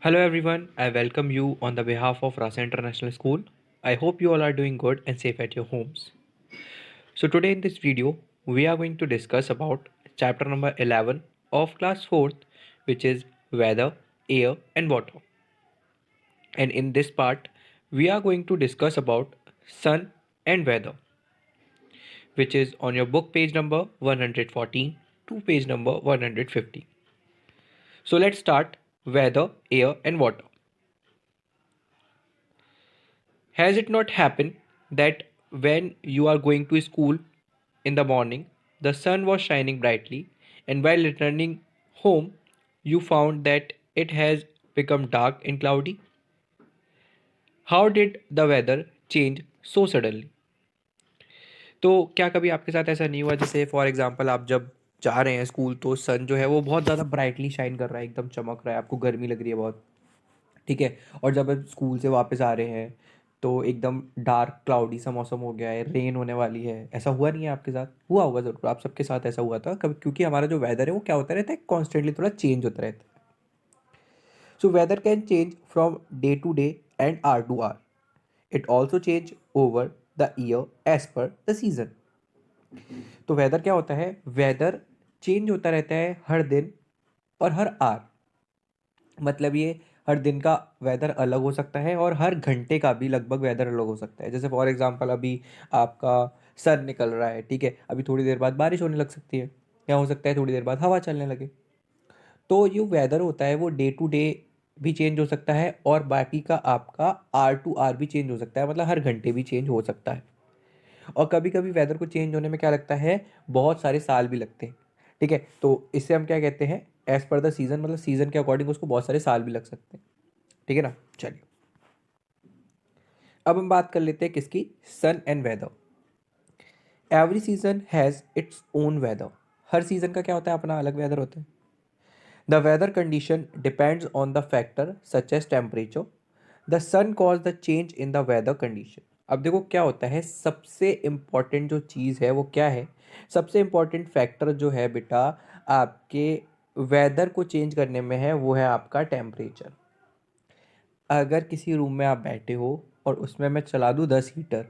Hello everyone, I welcome you on the behalf of Rasa International School. I hope you all are doing good and safe at your homes. So today in this video, we are going to discuss about chapter number 11 of class 4th, which is weather, air and water. And in this part, we are going to discuss about sun and weather, which is on your book page number 114 to page number 150. So let's start weather, air and water. Has it not happened that when you are going to school in the morning, the sun was shining brightly, and while returning home, you found that it has become dark and cloudy? How did the weather change so suddenly? तो क्या कभी आपके साथ ऐसा नहीं हुआ, जैसे for example आप जब जा रहे हैं स्कूल तो सन जो है वो बहुत ज़्यादा ब्राइटली शाइन कर रहा है, एकदम चमक रहा है, आपको गर्मी लग रही है बहुत, ठीक है। और जब आप स्कूल से वापस आ रहे हैं तो एकदम डार्क क्लाउडी सा मौसम हो गया है, रेन होने वाली है। ऐसा हुआ नहीं है आपके साथ? हुआ होगा ज़रूर, आप सबके साथ ऐसा हुआ था कभी, क्योंकि हमारा जो वेदर है वो क्या होता रहता है, कॉन्स्टेंटली थोड़ा चेंज होता रहता है। So weather can change from day to day and hour to hour. It also change over the year as per the season. तो वेदर क्या होता है, वेदर चेंज होता रहता है हर दिन और हर आर। मतलब ये हर दिन का वेदर अलग हो सकता है और हर घंटे का भी लगभग वेदर अलग हो सकता है। जैसे फॉर एग्जांपल अभी आपका सन निकल रहा है, ठीक है, अभी थोड़ी देर बाद बारिश होने लग सकती है, या हो सकता है थोड़ी देर बाद हवा चलने लगे। तो जो वेदर होता है वो डे टू डे भी चेंज हो सकता है और बाकी का आपका आर टू आर भी चेंज हो सकता है, मतलब हर घंटे भी चेंज हो सकता है। और कभी कभी वेदर को चेंज होने में क्या लगता है, बहुत सारे साल भी लगते हैं, ठीक है। तो इससे हम क्या कहते हैं, एज पर द सीजन, मतलब सीजन के अकॉर्डिंग उसको बहुत सारे साल भी लग सकते हैं, ठीक है ना। चलिए अब हम बात कर लेते हैं किसकी, sun and weather. Every season has its own weather. हर सीजन का क्या होता है, अपना अलग वेदर होता है। The weather condition depends on the factor such as temperature. The sun cause the change in the weather condition. अब देखो क्या होता है, सबसे इम्पॉर्टेंट जो चीज़ है वो क्या है, सबसे इम्पॉर्टेंट फैक्टर जो है बेटा आपके वेदर को चेंज करने में है, वो है आपका टेम्परेचर। अगर किसी रूम में आप बैठे हो और उसमें मैं चला दूँ 10 हीटर,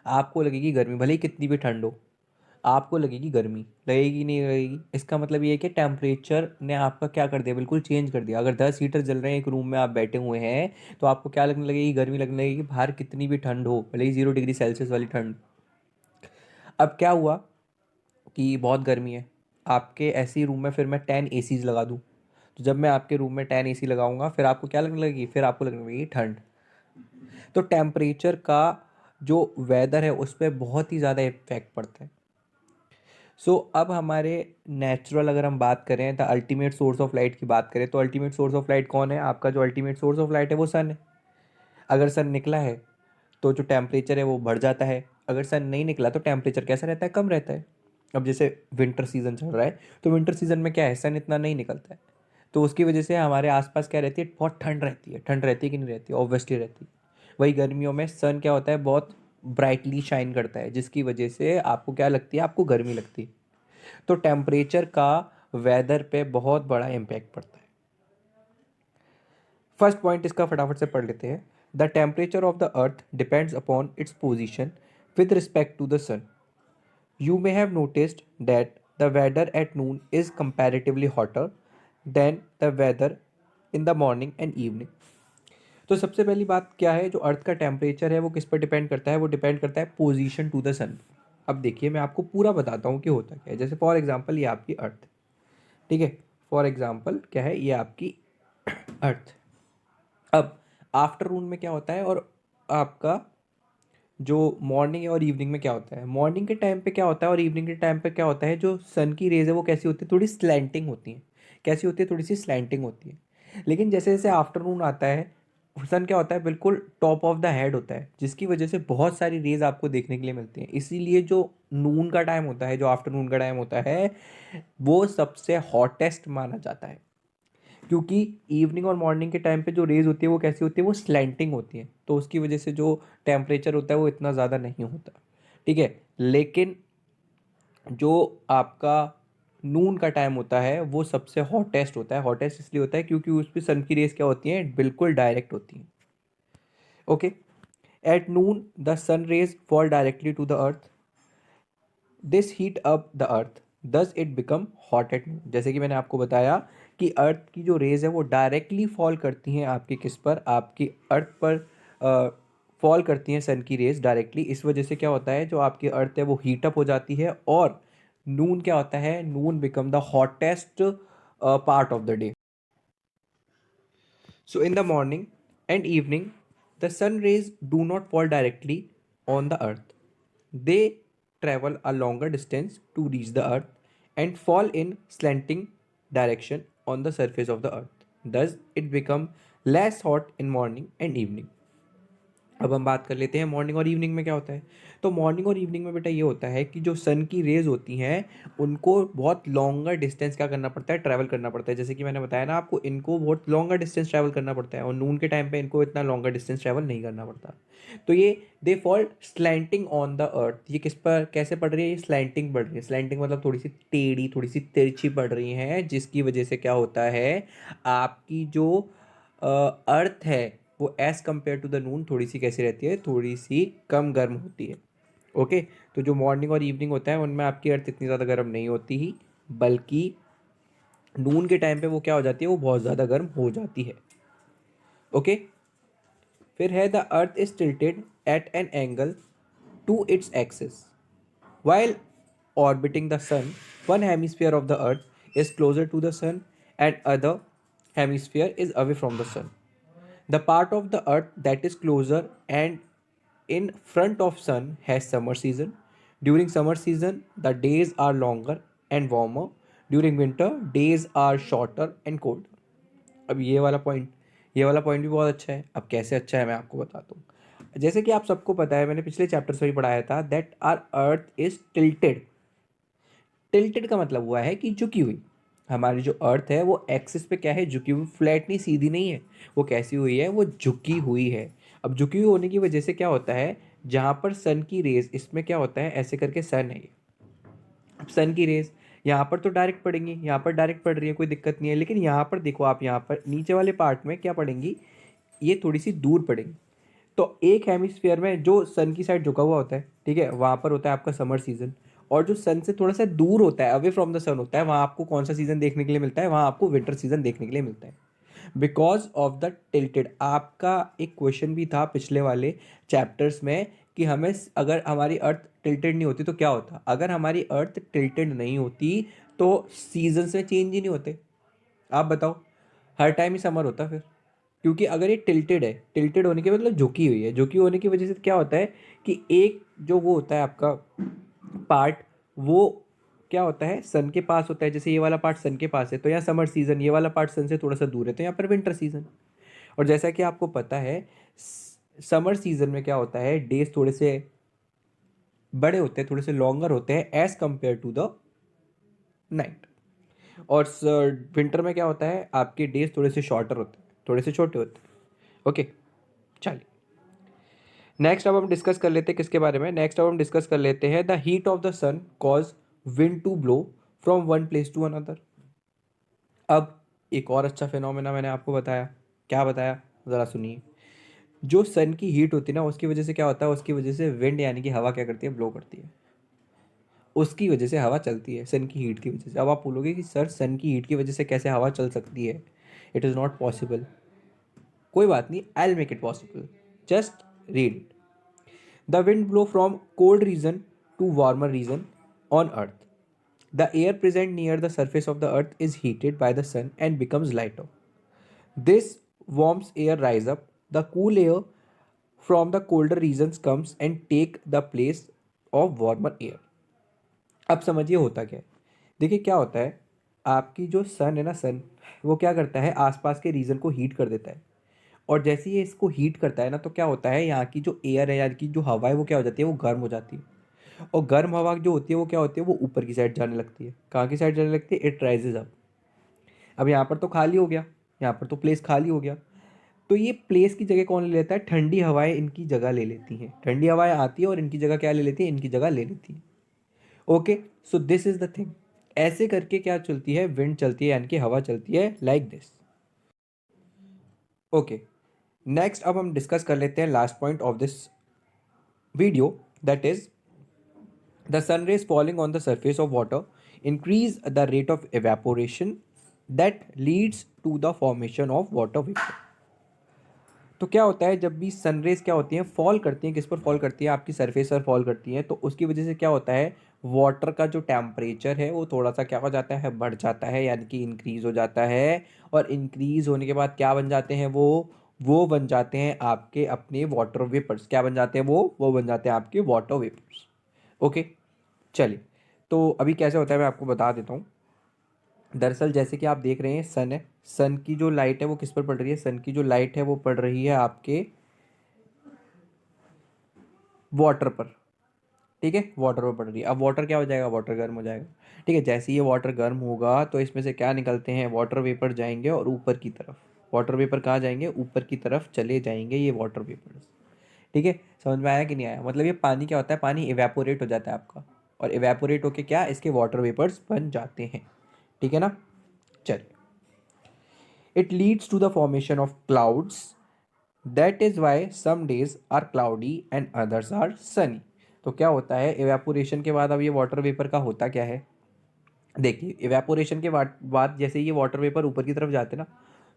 आपको लगेगी गर्मी, भले ही कितनी भी ठंड हो, आपको लगेगी गर्मी, लगेगी नहीं लगेगी। इसका मतलब ये है कि टेम्परेचर ने आपका क्या कर दिया, बिल्कुल चेंज कर दिया। अगर 10 हीटर जल रहे हैं एक रूम में, आप बैठे हुए हैं, तो आपको क्या लगने लगेगी, गर्मी लगने लगेगी, बाहर कितनी भी ठंड हो, भले ही 0 डिग्री सेल्सियस वाली ठंड। अब क्या हुआ कि बहुत गर्मी है, आपके ऐसे ही रूम में फिर मैं 10 एसीज लगा दूँ, तो जब मैं आपके रूम में 10 एसी लगाऊंगा फिर आपको क्या लगने लगेगी, फिर आपको लगने लगेगी ठंड। तो टेम्परेचर का जो वेदर है उस पर बहुत ही ज़्यादा इफेक्ट पड़ता है। अब हमारे नेचुरल अगर हम बात करें, the ultimate source of light की बात करें, तो अल्टीमेट सोर्स ऑफ लाइट कौन है, आपका जो अल्टीमेट सोर्स ऑफ लाइट है वो सन है। अगर सन निकला है तो जो टेम्परेचर है वो बढ़ जाता है, अगर सन नहीं निकला तो टेम्परेचर कैसा रहता है, कम रहता है। अब जैसे विंटर सीजन चल रहा है, तो विंटर सीजन में क्या है, सन इतना नहीं निकलता है, तो उसकी वजह से हमारे आसपास क्या रहती है, बहुत ठंड रहती है। ठंड रहती है कि नहीं रहती है, ऑब्वियसली रहती है। वही गर्मियों में सन क्या होता है, बहुत ब्राइटली शाइन करता है, जिसकी वजह से आपको क्या लगती है, आपको गर्मी लगती है। तो टेम्परेचर का वेदर पे बहुत बड़ा इम्पैक्ट पड़ता है। फर्स्ट पॉइंट इसका फटाफट से पढ़ लेते हैं। The temperature of the earth depends upon its position with respect to the sun. You may have noticed that the weather at noon is comparatively hotter than the weather in the morning and evening. तो सबसे पहली बात क्या है, जो अर्थ का temperature है वो किस पर डिपेंड करता है, वो डिपेंड करता है पोजीशन टू द सन। अब देखिए मैं आपको पूरा बताता हूँ कि होता क्या है। जैसे फॉर एग्जांपल ये आपकी अर्थ, ठीक है, फॉर एग्जांपल क्या है, ये आपकी अर्थ। अब आफ्टरनून में क्या होता है और आपका जो मॉर्निंग है और इवनिंग में क्या होता है, मॉर्निंग के टाइम पे क्या होता है और इवनिंग के टाइम पे क्या होता है, जो सन की रेज है वो कैसी होती है, थोड़ी स्लैंटिंग होती है। कैसी होती है, थोड़ी सी स्लैंटिंग होती है। लेकिन जैसे जैसे आफ्टरनून आता है, सन क्या होता है, बिल्कुल टॉप ऑफ द हेड होता है, जिसकी वजह से बहुत सारी रेज आपको देखने के लिए मिलती हैं। इसीलिए जो नून का टाइम होता है, जो आफ्टरनून का टाइम होता है, वो सबसे हॉटेस्ट माना जाता है। क्योंकि इवनिंग और मॉर्निंग के टाइम पे जो रेज होती है वो कैसी होती है, वो स्लैंटिंग होती है, तो उसकी वजह से जो टेम्परेचर होता है वो इतना ज़्यादा नहीं होता, ठीक है। लेकिन जो आपका नून का टाइम होता है वो सबसे हॉटेस्ट होता है। हॉटेस्ट इसलिए होता है क्योंकि उस पर सन की रेस क्या होती हैं, बिल्कुल डायरेक्ट होती हैं। Okay, at noon the sun rays fall directly to the earth, this heat up the earth, thus it become hot at noon. जैसे कि मैंने आपको बताया कि अर्थ की जो रेज है वो डायरेक्टली फॉल करती हैं आपकी किस पर, आपकी अर्थ पर फॉल करती हैं सन की रेज डायरेक्टली। इस वजह से क्या होता है, जो आपकी अर्थ है वो हीट अप हो जाती है और नून क्या होता है, noon become the hottest part of the day. So in the morning and evening, the sun rays do not fall directly on the earth. They travel a longer distance to reach the earth and fall in slanting direction on the surface of the earth. Thus, it becomes less hot in morning and evening. अब हम बात कर लेते हैं morning और evening में क्या होता है। तो मॉर्निंग और इवनिंग में बेटा ये होता है कि जो सन की रेज होती हैं उनको बहुत लॉन्गर डिस्टेंस क्या करना पड़ता है, ट्रैवल करना पड़ता है। जैसे कि मैंने बताया ना आपको, इनको बहुत लॉन्गर डिस्टेंस ट्रैवल करना पड़ता है और नून के टाइम पे इनको इतना लॉन्गर डिस्टेंस ट्रैवल नहीं करना पड़ता। तो ये they fall slanting on the earth. ये किस पर कैसे पड़ रही है, ये स्लैंटिंग पड़ रही है। स्लैंटिंग मतलब थोड़ी सी टेढ़ी, थोड़ी सी तिरछी पड़ रही हैं, जिसकी वजह से क्या होता है, आपकी जो अर्थ है वो एज़ कम्पेयर टू द नून थोड़ी सी कैसी रहती है, थोड़ी सी कम गर्म होती है। ओके, तो जो मॉर्निंग और इवनिंग होता है उनमें आपकी अर्थ इतनी ज़्यादा गर्म नहीं होती ही, बल्कि नून के टाइम पे वो क्या हो जाती है, वो बहुत ज़्यादा गर्म हो जाती है। ओके, फिर है the earth is tilted at an angle to its axis while orbiting the sun. One hemisphere of the earth is closer to the sun and other hemisphere is away from the sun. The part of the earth that is closer and in front of sun has summer season. During summer season, the days are longer and warmer. During winter, days are shorter and colder. अब ये वाला point भी बहुत अच्छा है। अब कैसे अच्छा है मैं आपको बताता हूँ। जैसे कि आप सबको पता है, मैंने पिछले चैप्टर्स में भी पढ़ाया था, that our earth is tilted. Tilted का मतलब हुआ है कि झुकी हुई। हमारी जो अर्थ है वो एक्सिस पे क्या है, झुकी हुई, फ्लैट नहीं, सीधी नहीं है। वो कैसी हुई है, वो झुकी हुई है। अब झुकी हुई होने की वजह से क्या होता है, जहाँ पर सन की रेज, इसमें क्या होता है, ऐसे करके सन है ये। अब सन की रेज यहाँ पर तो डायरेक्ट पड़ेंगी, यहाँ पर डायरेक्ट पड़ रही है, कोई दिक्कत नहीं है। लेकिन यहाँ पर देखो आप, यहाँ पर नीचे वाले पार्ट में क्या पड़ेंगी, ये थोड़ी सी दूर पड़ेंगी। तो एक हेमिस्फीयर में जो सन की साइड झुका हुआ होता है, ठीक है, वहाँ पर होता है आपका समर सीजन। और जो सन से थोड़ा सा दूर होता है, अवे फ्रॉम द सन होता है, वहाँ आपको कौन सा सीजन देखने के लिए मिलता है, वहाँ आपको विंटर सीजन देखने के लिए मिलता है। Because of the tilted. आपका एक क्वेश्चन भी था पिछले वाले चैप्टर्स में कि हमें, अगर हमारी अर्थ टिल्टेड नहीं होती तो क्या होता। अगर हमारी अर्थ टिल्टेड नहीं होती तो सीजन्स में चेंज ही नहीं होते। आप बताओ, हर टाइम ही समर होता फिर। क्योंकि अगर ये टिल्टेड है, टिल्टेड होने के मतलब झुकी हुई है, झुकी होने की वजह से क्या होता है कि एक जो वो होता है आपका पार्ट, वो क्या होता है, सन के पास होता है। जैसे ये वाला पार्ट सन के पास है तो यहाँ समर सीजन, ये वाला पार्ट सन से थोड़ा सा दूर है तो यहाँ पर विंटर सीजन। और जैसा कि आपको पता है, समर सीजन में क्या होता है, डेज थोड़े से बड़े होते हैं, थोड़े से लॉन्गर होते हैं as compare to the night. और विंटर में क्या होता है, आपके डेज थोड़े से शॉर्टर होते हैं, थोड़े से छोटे होते हैं। ओके, चलिए नेक्स्ट अब हम डिस्कस कर लेते हैं किसके बारे में। नेक्स्ट अब हम डिस्कस कर लेते हैं the heat of the sun cause wind to blow from one place to another. अब एक और अच्छा फिनोमेना मैंने आपको बताया। क्या बताया, ज़रा सुनिए। जो सन की हीट होती है ना, उसकी वजह से क्या होता है, उसकी वजह से विंड यानी कि हवा क्या करती है, ब्लो करती है। उसकी वजह से हवा चलती है, सन की हीट की वजह से। अब आप बोलोगे कि सर सन की हीट की वजह से कैसे हवा चल सकती है, इट इज़ नॉट पॉसिबल। कोई बात नहीं, I will make it possible, just read it. The wind blow from cold region to warmer region on earth. The air present near the surface of the earth is heated by the sun and becomes lighter. This warm air rise up. The cool air from the colder regions comes and take the place of warmer air. अब समझिए होता क्या है। देखिए क्या होता है, आपकी जो सन है ना, सन वो क्या करता है, आसपास के रीजन को हीट कर देता है। और जैसे ही ये इसको हीट करता है ना, तो क्या होता है, यहाँ की जो एयर है, यानी कि जो हवा है, वो क्या हो जाती है, वो गर्म हो जाती है। और गर्म हवा जो होती है वो क्या होती है, वो ऊपर की साइड जाने लगती है। कहाँ की साइड जाने लगती है, इट राइजेज अप। अब यहाँ पर तो खाली हो गया, यहाँ पर तो प्लेस खाली हो गया। तो ये प्लेस की जगह कौन ले लेता है, ठंडी हवाएं इनकी जगह ले लेती हैं। ठंडी हवाएं आती है और इनकी जगह क्या ले लेती है, इनकी जगह ले लेती है। Okay, so this is the thing. ऐसे करके क्या चलती है, विंड चलती है, यानी कि हवा चलती है लाइक दिस। ओके, नेक्स्ट अब हम डिस्कस कर लेते हैं last point of this video, that is the sun rays falling on the surface of water increase the rate of evaporation that leads to the formation of water vapor। तो क्या होता है, जब भी सन रेज क्या होती हैं, fall करती हैं, किस पर फॉल करती है, आपकी सरफेस पर फॉल करती हैं, तो उसकी वजह से क्या होता है, वाटर का जो टेम्परेचर है वो थोड़ा सा क्या हो जाता है, बढ़ जाता है, यानी कि इंक्रीज हो जाता है। और इंक्रीज होने के बाद क्या बन जाते हैं, वो बन जाते हैं आपके अपने वाटर वेपर्स। क्या बन जाते हैं, वो बन जाते हैं आपके वाटर वेपर्स। ओके, चलिए, तो अभी कैसे होता है मैं आपको बता देता हूँ। दरअसल जैसे कि आप देख रहे हैं, सन है, सन की जो लाइट है वो किस पर पड़ रही है, सन की जो लाइट है वो पड़ रही है आपके वाटर पर। ठीक है, वाटर पर पड़ रही है। अब वाटर क्या हो जाएगा, वाटर गर्म हो जाएगा। ठीक है, जैसे ये वाटर गर्म होगा तो इसमें से क्या निकलते हैं, वाटर वेपर जाएंगे और ऊपर की तरफ। वाटर वेपर कहाँ जाएंगे, ऊपर की तरफ चले जाएंगे ये वाटर वेपर्स। ठीक है, समझ में आया कि नहीं आया? मतलब ये पानी क्या होता है, पानी इवेपोरेट हो जाता है आपका, और इवेपोरेट होके क्या, इसके वाटर वेपर्स बन जाते हैं। ठीक है ना, चलिए। It leads to the formation of clouds, that is why some days are cloudy and others are sunny. तो क्या होता है, इवेपोरेशन के बाद अब ये वाटर वेपर का होता क्या है, देखिए इवेपोरेशन के बाद जैसे ये वाटर वेपर ऊपर की तरफ जाते ना,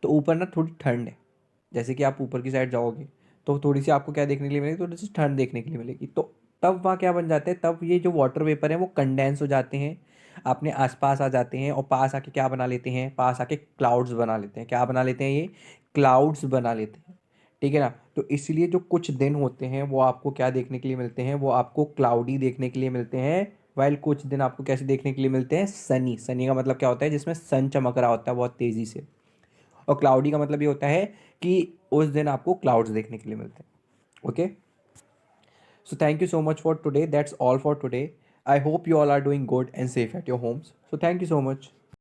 तो ऊपर ना थोड़ी ठंड है। जैसे कि आप ऊपर की साइड जाओगे तो थोड़ी सी आपको क्या देखने के लिए मिलेगी, थोड़ी सी ठंड देखने के लिए मिलेगी। तो तब वहाँ क्या बन जाते हैं, तब ये जो वाटर वेपर है वो कंडेंस हो जाते हैं, अपने आसपास आ जाते हैं, और पास आके क्या बना लेते हैं, पास आके क्लाउड्स बना लेते हैं। क्या बना लेते हैं, ये क्लाउड्स बना लेते हैं। ठीक है ना, तो इसलिए जो कुछ दिन होते हैं वो आपको क्या देखने के लिए मिलते हैं, वो आपको क्लाउडी देखने के लिए मिलते हैं। वाइल कुछ दिन आपको कैसे देखने के लिए मिलते हैं, सनी। सनी का मतलब क्या होता है, जिसमें सन चमक रहा होता है बहुत तेज़ी से। और क्लाउडी का मतलब ये होता है कि उस दिन आपको क्लाउड्स देखने के लिए मिलते हैं। Okay, so thank you so much for today, that's all for today. I hope you all are doing good and safe at your homes. So thank you so much.